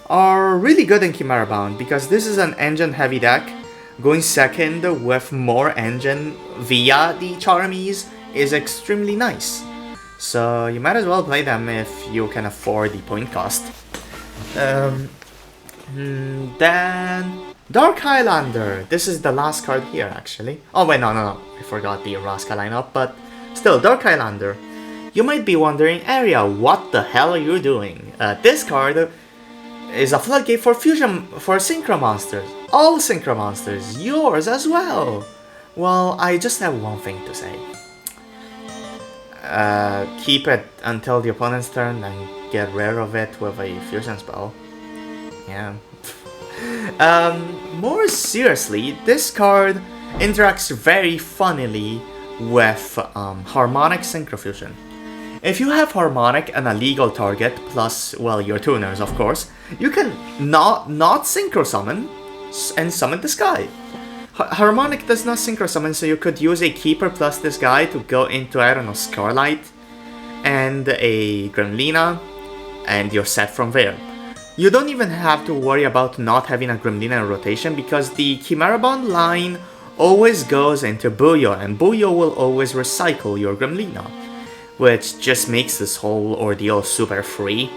are really good in Chimerabound because this is an engine-heavy deck. Going second with more engine via the Charmies is extremely nice. So you might as well play them if you can afford the point cost. Then Dark Highlander. This is the last card here, actually. Oh wait, no. I forgot the Raska lineup, but still, Dark Highlander. You might be wondering, Eria, what the hell are you doing? This card is a floodgate for Synchro Monsters. All Synchro Monsters, yours as well. Well, I just have one thing to say. Keep it until the opponent's turn and get rid of it with a fusion spell. Yeah. More seriously, this card interacts very funnily with Harmonic Synchrofusion. If you have Harmonic and a legal target, plus, well, your tuners, of course, you can not Synchro Summon and summon this guy. Harmonic does not Synchro Summon, so you could use a Keeper plus this guy to go into, I don't know, Scarlight and a Gremlina, and you're set from there. You don't even have to worry about not having a Gremlina in rotation, because the Chimerabound line always goes into yugioh, and yugioh will always recycle your Gremlina, which just makes this whole ordeal super free,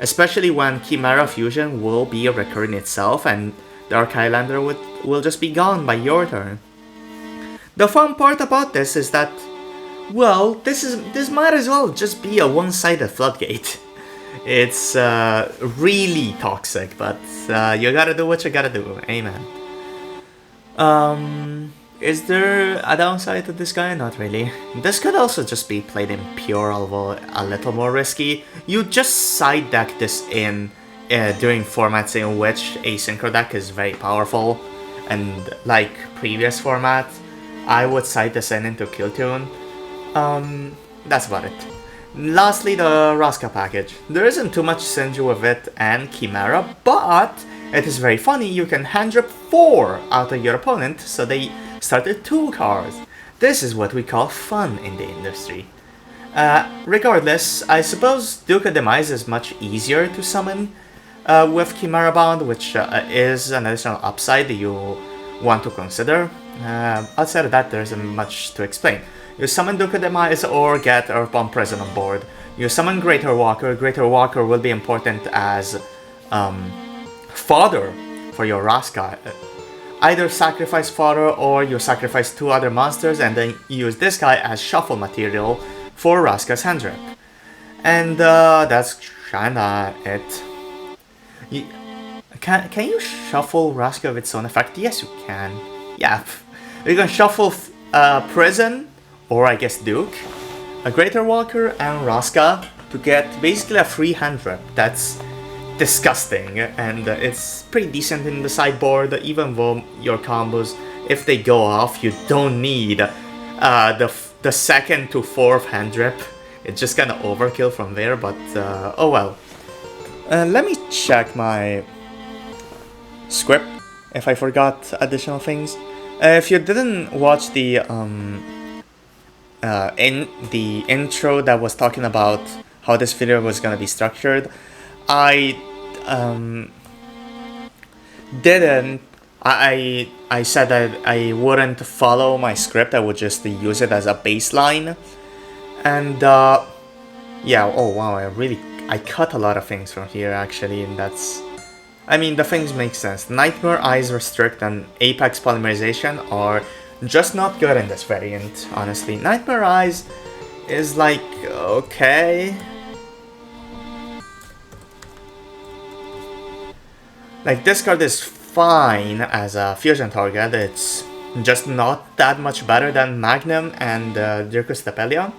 especially when Chimera Fusion will be recurring itself and Dark Highlander will just be gone by your turn. The fun part about this is that, well, this might as well just be a one-sided floodgate. It's really toxic, but you gotta do what you gotta do, amen. Is there a downside to this guy? Not really. This could also just be played in pure, although a little more risky. You just side deck this in during formats in which a synchro deck is very powerful, and like previous format, I would side this in into Kill Tune. That's about it. Lastly, the Raska package. There isn't too much synergy with it and Chimera, but it is very funny. You can hand drop 4 out of your opponent, so they started 2 cards. This is what we call fun in the industry. Regardless, I suppose Duke of Demise is much easier to summon with Chimerabound, which is an additional upside that you want to consider. Outside of that, there isn't much to explain. You summon Duke of Demise or get Earthbound Prison on board. You summon Greater Walker. Greater Walker will be important as fodder for your Raska. Either sacrifice fodder or you sacrifice 2 other monsters and then use this guy as shuffle material for Raska's hand drip. And that's kinda it. Can you shuffle Raska with its own effect? Yes, you can. Yeah. You can shuffle Prison, or I guess Duke, a Greater Walker, and Raska to get basically a free hand drip. That's disgusting, and it's pretty decent in the sideboard, even though your combos, if they go off, you don't need the 2nd to 4th hand drip. It's just kind of overkill from there, but oh well. Let me check my script if I forgot additional things. If you didn't watch the intro that was talking about how this video was gonna be structured, I said that I wouldn't follow my script. I would just use it as a baseline, and yeah. Oh wow! I cut a lot of things from here actually, and that's. I mean, the things make sense. Nightmare Eyes Restrict and Apex Polymerization are just not good in this variant, honestly. Nightmare Eyes is like, okay. Like, this card is fine as a fusion target. It's just not that much better than Magnum and Dirkus Tapelia.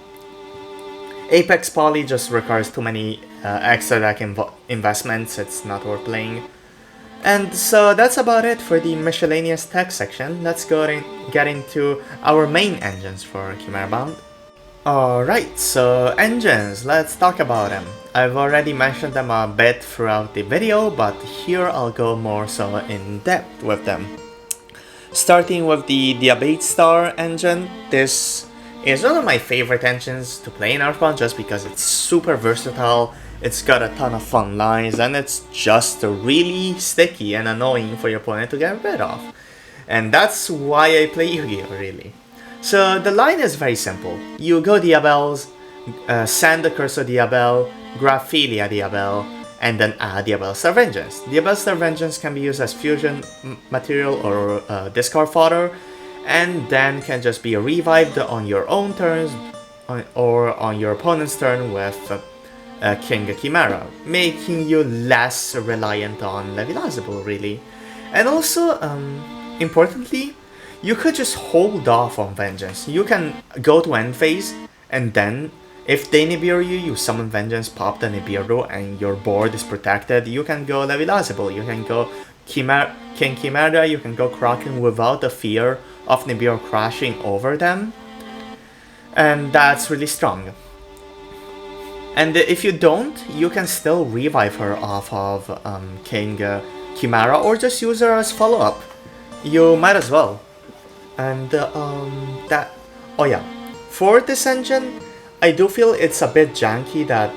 Apex Poly just requires too many extra deck investments. It's not worth playing. And so that's about it for the miscellaneous text section. Let's go and get into our main engines for Chimerabound. Alright, so engines, let's talk about them. I've already mentioned them a bit throughout the video, but here I'll go more so in depth with them. Starting with the Diabate Star engine, this is one of my favorite engines to play in Earthbound just because it's super versatile, it's got a ton of fun lines, and it's just really sticky and annoying for your opponent to get rid of. And that's why I play Yu-Gi-Oh! Really. So the line is very simple. You go Diabels, send the Curse of Diabel, grab Philia Diabel, and then add Diabel Star Vengeance. Diabel Star Vengeance can be used as fusion material or discard fodder, and then can just be revived on your own turns or on your opponent's turn with King Chimera, making you less reliant on Leviathan really. And also, importantly, you could just hold off on Vengeance. You can go to end phase, and then, if they Nibiru you, you summon Vengeance, pop the Nibiru, and your board is protected. You can go Leviathan, you can go King Chimera, you can go Kraken without the fear of Nibiru crashing over them. And that's really strong. And if you don't, you can still revive her off of King Chimera, or just use her as follow-up. You might as well. And oh yeah, for this engine, I do feel it's a bit janky that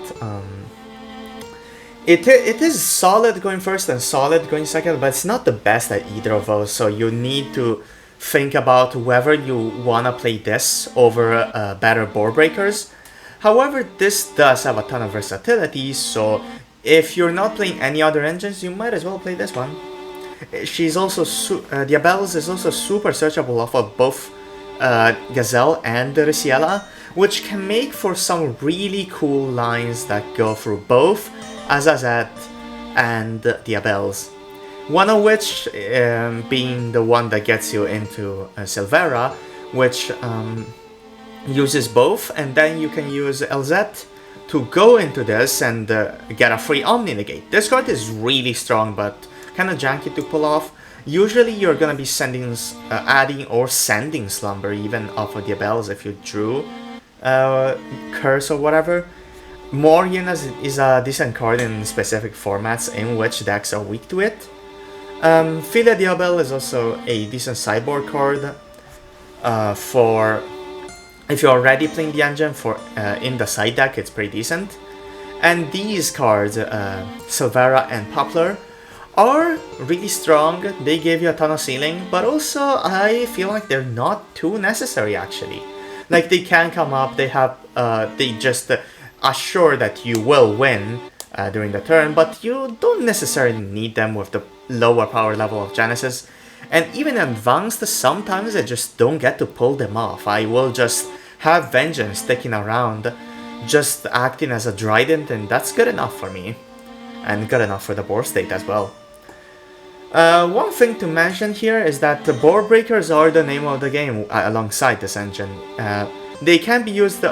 it is solid going first and solid going second, but it's not the best at either of those, so you need to think about whether you wanna play this over better board breakers. However, this does have a ton of versatility, so if you're not playing any other engines, you might as well play this one. She's also Diabels is also super searchable off of both Gazelle and the Riciela, which can make for some really cool lines that go through both Azazet and Diabels. One of which being the one that gets you into Silvera, which uses both, and then you can use LZ to go into this and get a free Omni Negate. This card is really strong, but kind of janky to pull off. Usually you're gonna be sending, adding or sending Slumber even off of Diabels if you drew Curse or whatever. Morian is a decent card in specific formats in which decks are weak to it. Philia Diabel is also a decent sideboard card for if you're already playing the engine. For in the side deck, it's pretty decent. And these cards, Silvera and Poplar, are really strong. They give you a ton of ceiling, but also I feel like they're not too necessary actually. Like they can come up, they have they just assure that you will win during the turn, but you don't necessarily need them with the lower power level of Genesys. And even advanced, sometimes I just don't get to pull them off. I will just have Vengeance sticking around, just acting as a Trident, and that's good enough for me. And good enough for the board state as well. One thing to mention here is that the board breakers are the name of the game alongside this engine. They can be used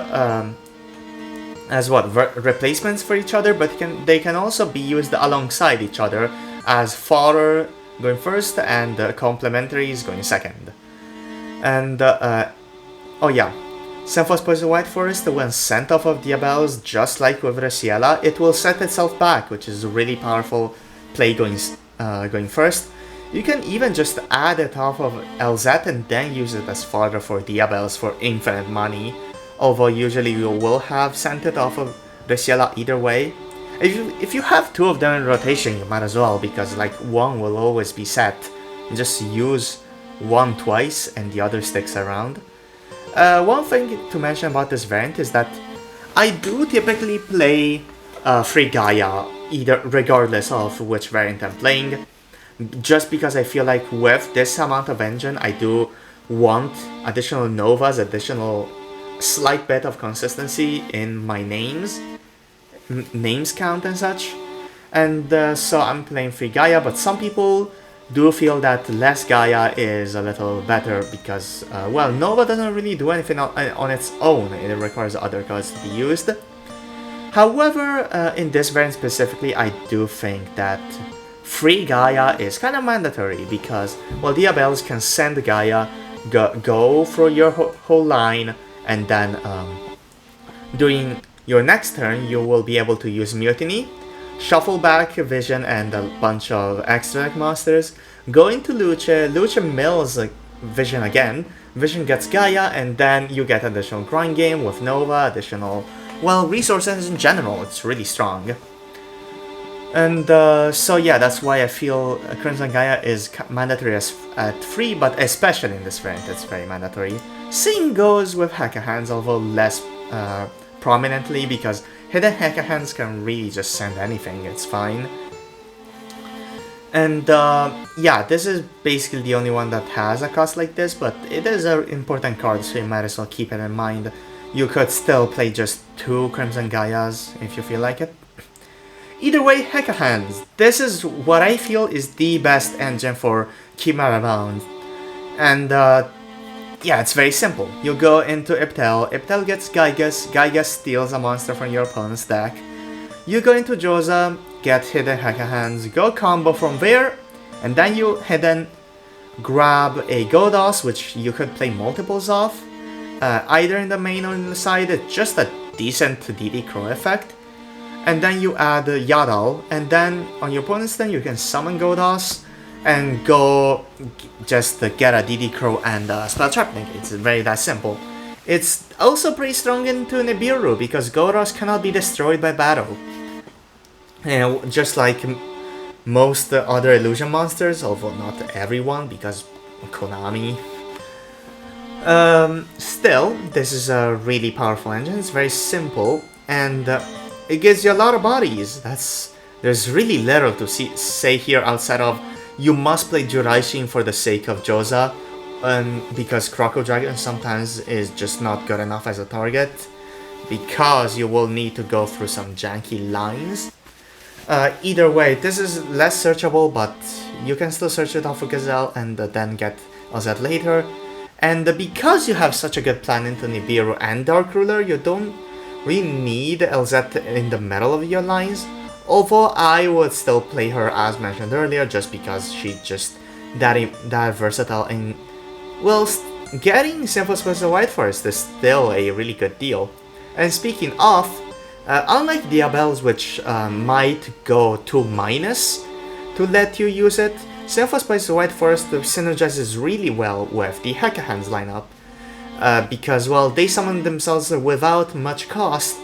as replacements for each other, but they can also be used alongside each other as fodder going first and complementaries going second. And oh yeah, Senfos Poison White Forest, when sent off of Diabels, just like with Riciela, it will set itself back, which is a really powerful play going first. You can even just add it off of LZ and then use it as fodder for Diabels for infinite money, although usually you will have sent it off of Riciela either way. If you have two of them in rotation, you might as well, because like one will always be set. Just use one twice and the other sticks around. One thing to mention about this variant is that I do typically play Free Gaia, regardless of which variant I'm playing, just because I feel like with this amount of engine, I do want additional Novas, additional slight bit of consistency in my names count and such. And so I'm playing Free Gaia, but some people do feel that less Gaia is a little better because, well, Nova doesn't really do anything on its own. It requires other cards to be used. However, in this variant specifically, I do think that free Gaia is kind of mandatory because, well, Diabels can send Gaia, go through your whole line, and then during your next turn you will be able to use Mutiny, shuffle back Vision and a bunch of extra monsters, go into Luce mills Vision again, Vision gets Gaia, and then you get additional grind game with Nova, additional, well, resources in general. It's really strong. And so yeah, that's why I feel Crimson Gaia is mandatory at 3, but especially in this variant it's very mandatory. Same goes with Hecahands, although less prominently, because hidden Hecahands can really just send anything, it's fine. And yeah, this is basically the only one that has a cost like this, but it is an important card, so you might as well keep it in mind. You could still play just 2 Crimson Gaias if you feel like it. Either way, Hecahands. This is what I feel is the best engine for Chimerabound. And yeah, it's very simple. You go into Iptal, Iptal gets Gygas, Gygas steals a monster from your opponent's deck. You go into Joza, get hidden Hecahands, go combo from there, and then you hidden grab a Godos, which you could play multiples of, either in the main or in the side. It's just a decent DD Crow effect. And then you add Yadal, and then on your opponent's turn you can summon Godos and go just get a DD Crow and Spell Trap Negate. It's very that simple. It's also pretty strong into Nibiru because Godos cannot be destroyed by battle. And just like most other illusion monsters, although not everyone because Konami. Still, this is a really powerful engine. It's very simple and it gives you a lot of bodies. There's really little to say here outside of you must play Juraishin for the sake of Joza, because Croco Dragon sometimes is just not good enough as a target, because you will need to go through some janky lines. Either way, this is less searchable, but you can still search it off of Gazelle and then get LZ later. And because you have such a good plan into Nibiru and Dark Ruler, you don't really need LZ in the middle of your lines. Although I would still play her as mentioned earlier, just because she's just that versatile. And well, getting Simple Special White Forest is still a really good deal. And speaking of, unlike Diabels, which might go to minus to let you use it, Simple Special White Forest synergizes really well with the Hecahands lineup. Because, well, they summon themselves without much cost,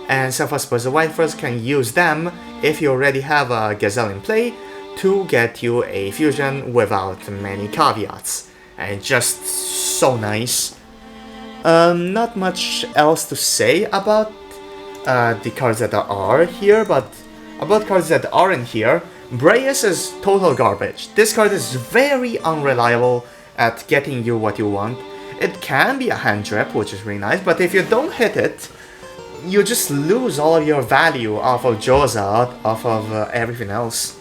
and Self-Suppose the White Forest can use them if you already have a Gazelle in play to get you a fusion without many caveats. And it's just so nice. Not much else to say about the cards that are here, but about cards that aren't here, Qreius is total garbage. This card is very unreliable at getting you what you want. It can be a hand drip, which is really nice, but if you don't hit it, you just lose all of your value off of Joza, off of everything else,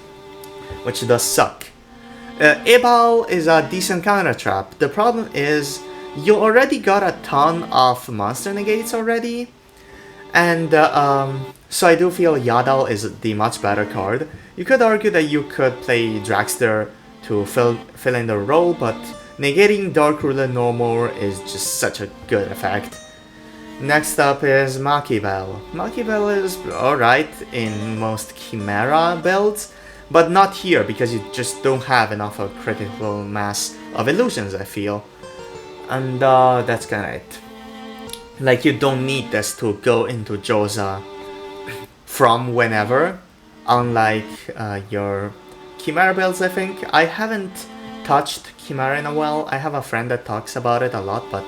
which does suck. Ebal is a decent counter trap. The problem is, you already got a ton of monster negates already, and so I do feel Yadal is the much better card. You could argue that you could play Dragster to fill in the role, but negating Dark Ruler no more is just such a good effect. Next up is Makibel. Makibel is alright in most Chimera builds, but not here because you just don't have enough of critical mass of illusions, I feel. And that's kinda it. Like, you don't need this to go into Joza from whenever, unlike your Chimera builds, I think. I haven't touched Chimera in a while. I have a friend that talks about it a lot, but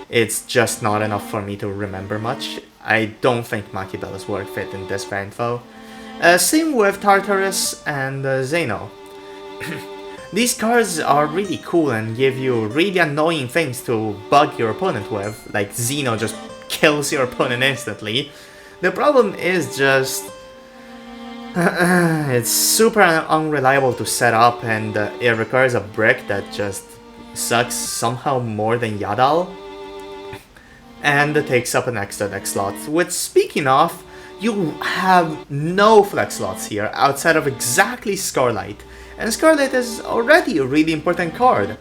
it's just not enough for me to remember much. I don't think Makibel is worth it in this variant though. Same with Tartarus and Zeno. These cards are really cool and give you really annoying things to bug your opponent with, like Zeno just kills your opponent instantly. The problem is just it's super unreliable to set up, and it requires a brick that just sucks somehow more than Yadal, and it takes up an extra deck slot. Which, speaking of, you have no flex slots here outside of exactly Scarlet. And Scarlet is already a really important card.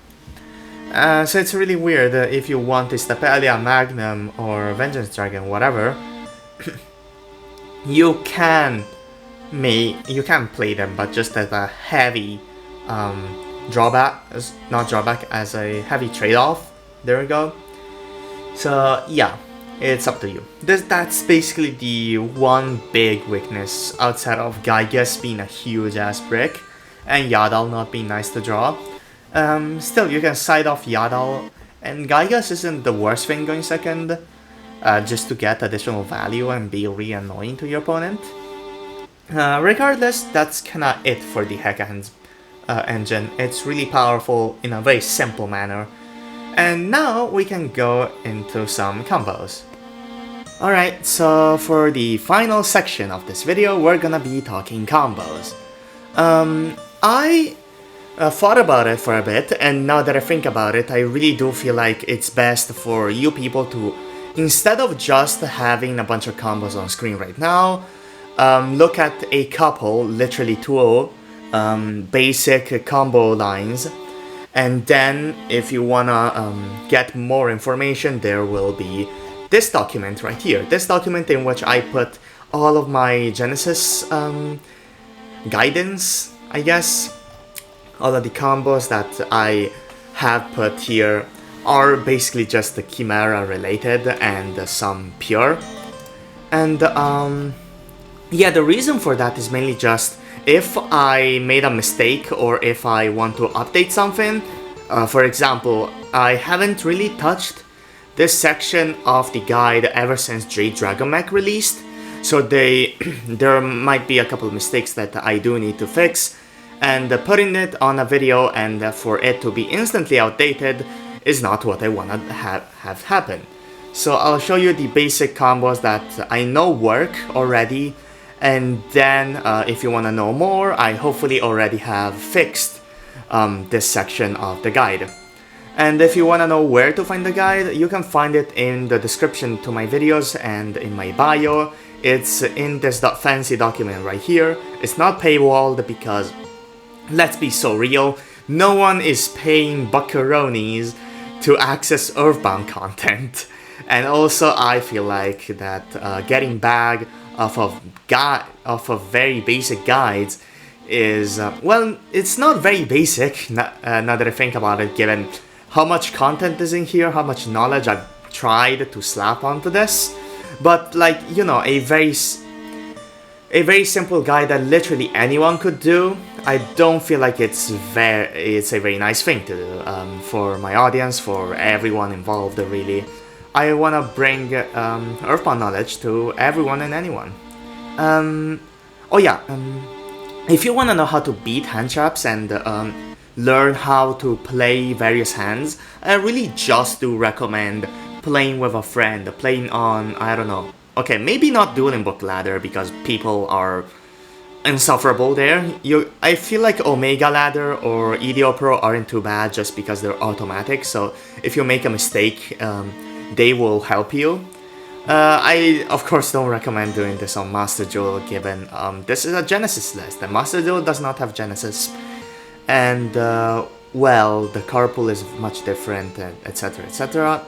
So it's really weird if you want this Tapelia, Magnum, or Vengeance Dragon, whatever. you can play them, but just as a heavy drawback, as a heavy trade-off. There we go. So yeah, it's up to you. That's basically the one big weakness outside of Gygas being a huge ass brick and Yadal not being nice to draw. Still, you can side off Yadal, and Gygas isn't the worst thing going second, just to get additional value and be really annoying to your opponent. Regardless, that's kinda it for the Hecahands engine. It's really powerful in a very simple manner. And now we can go into some combos. Alright, so for the final section of this video, we're gonna be talking combos. I thought about it for a bit, and now that I think about it, I really do feel like it's best for you people to, instead of just having a bunch of combos on screen right now, look at a couple, literally two, basic combo lines. And then, if you wanna get more information, there will be this document right here. This document in which I put all of my Genesys guidance, I guess. All of the combos that I have put here are basically just the Chimera related and some pure. And yeah, the reason for that is mainly just if I made a mistake or if I want to update something. For example, I haven't really touched this section of the guide ever since Jade Dragon Mech released, so there might be a couple of mistakes that I do need to fix, and putting it on a video and for it to be instantly outdated is not what I want to have happen. So I'll show you the basic combos that I know work already, and then if you want to know more, I hopefully already have fixed this section of the guide. And if you want to know where to find the guide, you can find it in the description to my videos and in my bio. It's in this fancy document right here. It's not paywalled because, let's be so real, no one is paying buckaroonies to access Earthbound content. And also I feel like that getting bag off of very basic guides is, well, it's not very basic, now that I think about it, given how much content is in here, how much knowledge I've tried to slap onto this. But like, you know, a very simple guide that literally anyone could do, I don't feel like it's a very nice thing to do for my audience, for everyone involved really. I want to bring Earthbound knowledge to everyone and anyone. Oh yeah, if you want to know how to beat hand traps and learn how to play various hands, I really just do recommend playing with a friend, playing on, I don't know, okay, maybe not Dueling Book Ladder because people are insufferable there. I feel like Omega Ladder or EDO Pro aren't too bad just because they're automatic, so if you make a mistake, they will help you. I, of course, don't recommend doing this on masterduel, given this is a Genesys list, and masterduel does not have Genesys. And, well, the carpool is much different, etc, etc.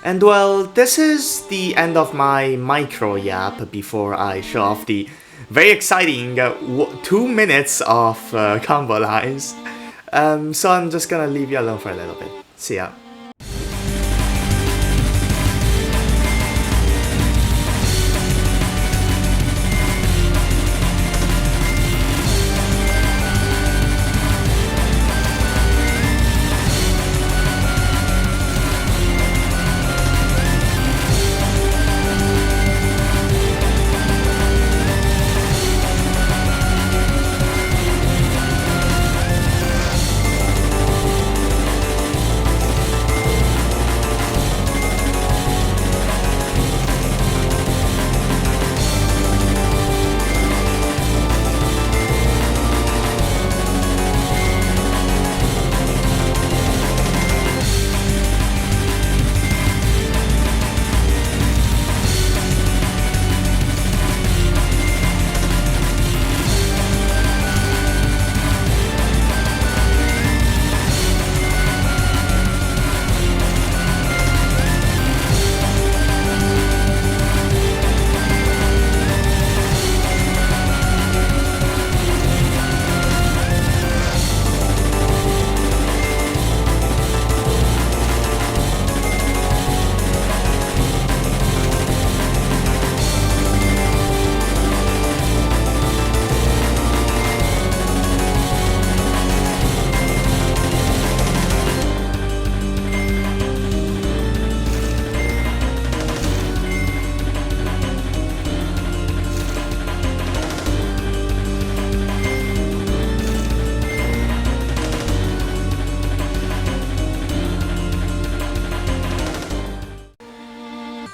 And, well, this is the end of my micro yap before I show off the very exciting 2 minutes of combo lines. So I'm just gonna leave you alone for a little bit. See ya.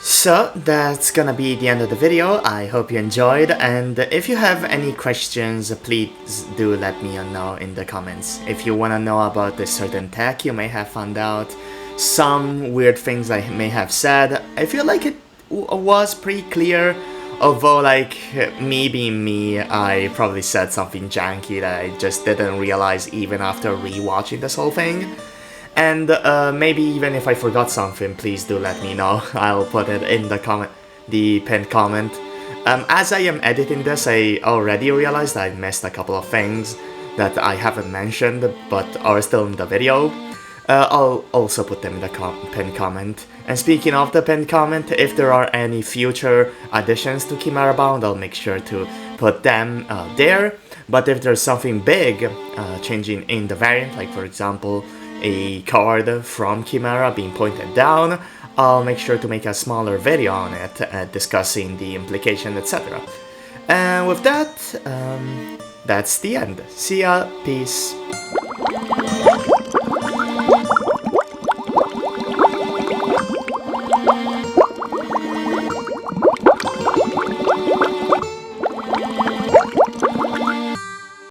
So that's gonna be the end of the video. I hope you enjoyed, and if you have any questions, please do let me know in the comments. If you wanna know about a certain tech you may have found out, some weird things I may have said, I feel like it was pretty clear, although like me being me, I probably said something janky that I just didn't realize even after rewatching this whole thing. And maybe even if I forgot something, please do let me know. I'll put it in the pinned comment. As I am editing this, I already realized I missed a couple of things that I haven't mentioned, but are still in the video. I'll also put them in the pinned comment. And speaking of the pinned comment, if there are any future additions to Chimerabound, I'll make sure to put them there. But if there's something big changing in the variant, like for example, a card from Chimera being pointed down, I'll make sure to make a smaller video on it, discussing the implication, etc. And with that, that's the end. See ya, peace.